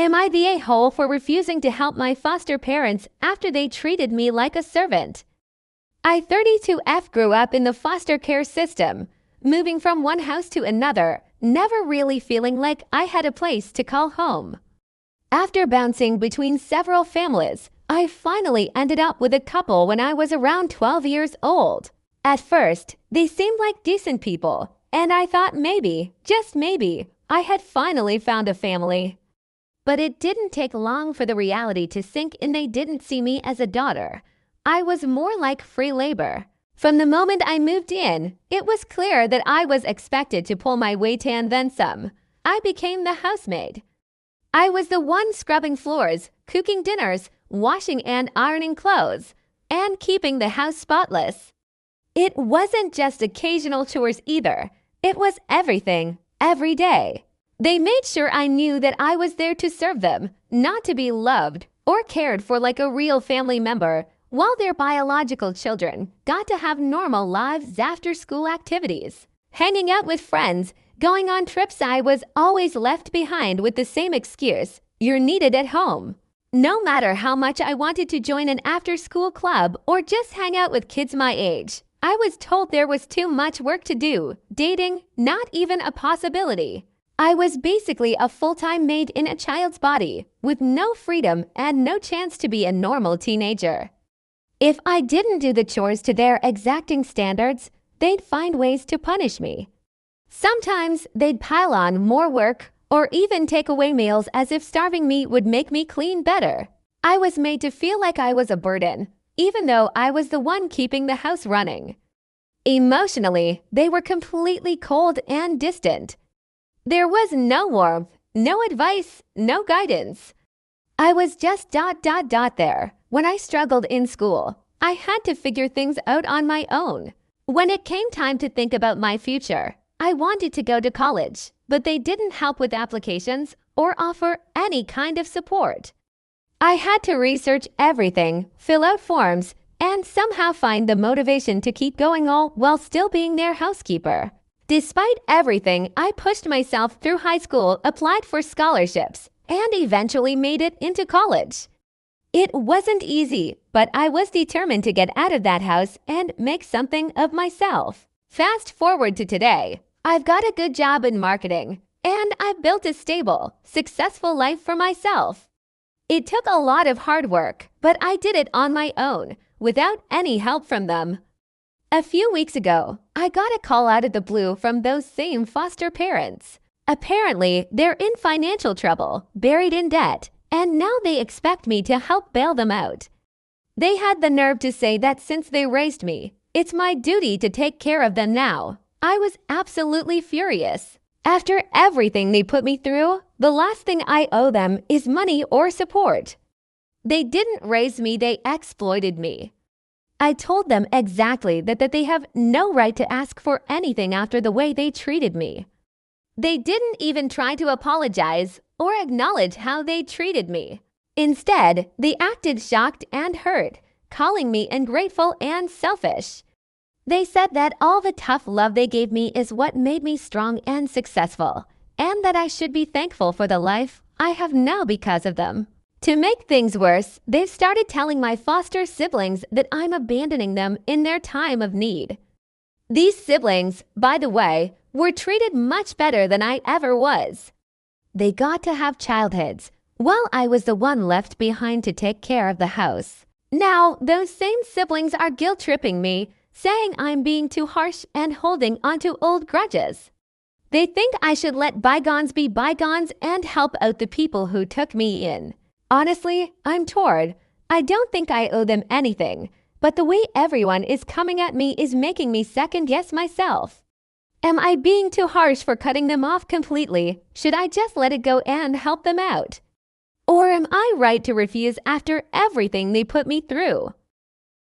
Am I the a-hole for refusing to help my foster parents after they treated me like a servant? I 32F grew up in the foster care system, moving from one house to another, never really feeling like I had a place to call home. After bouncing between several families, I finally ended up with a couple when I was around 12 years old. At first, they seemed like decent people, and I thought maybe, just maybe, I had finally found a family. But it didn't take long for the reality to sink in. They didn't see me as a daughter. I was more like free labor. From the moment I moved in, it was clear that I was expected to pull my weight and then some. I became the housemaid. I was the one scrubbing floors, cooking dinners, washing and ironing clothes, and keeping the house spotless. It wasn't just occasional chores either. It was everything, every day. They made sure I knew that I was there to serve them, not to be loved or cared for like a real family member, while their biological children got to have normal lives after school activities. Hanging out with friends, going on trips, I was always left behind with the same excuse: you're needed at home. No matter how much I wanted to join an after-school club or just hang out with kids my age, I was told there was too much work to do, dating not even a possibility. I was basically a full-time maid in a child's body, with no freedom and no chance to be a normal teenager. If I didn't do the chores to their exacting standards, they'd find ways to punish me. Sometimes they'd pile on more work or even take away meals as if starving me would make me clean better. I was made to feel like I was a burden, even though I was the one keeping the house running. Emotionally, they were completely cold and distant. There was no warmth, no advice, no guidance. I was just there. When I struggled in school, I had to figure things out on my own. When it came time to think about my future, I wanted to go to college, but they didn't help with applications or offer any kind of support. I had to research everything, fill out forms, and somehow find the motivation to keep going, all while still being their housekeeper. Despite everything, I pushed myself through high school, applied for scholarships, and eventually made it into college. It wasn't easy, but I was determined to get out of that house and make something of myself. Fast forward to today, I've got a good job in marketing, and I've built a stable, successful life for myself. It took a lot of hard work, but I did it on my own, without any help from them. A few weeks ago, I got a call out of the blue from those same foster parents. Apparently, they're in financial trouble, buried in debt, and now they expect me to help bail them out. They had the nerve to say that since they raised me, it's my duty to take care of them now. I was absolutely furious. After everything they put me through, the last thing I owe them is money or support. They didn't raise me, they exploited me. I told them exactly that they have no right to ask for anything after the way they treated me. They didn't even try to apologize or acknowledge how they treated me. Instead, they acted shocked and hurt, calling me ungrateful and selfish. They said that all the tough love they gave me is what made me strong and successful, and that I should be thankful for the life I have now because of them. To make things worse, they've started telling my foster siblings that I'm abandoning them in their time of need. These siblings, by the way, were treated much better than I ever was. They got to have childhoods, while I was the one left behind to take care of the house. Now, those same siblings are guilt-tripping me, saying I'm being too harsh and holding onto old grudges. They think I should let bygones be bygones and help out the people who took me in. Honestly, I'm torn. I don't think I owe them anything, but the way everyone is coming at me is making me second-guess myself. Am I being too harsh for cutting them off completely? Should I just let it go and help them out? Or am I right to refuse after everything they put me through?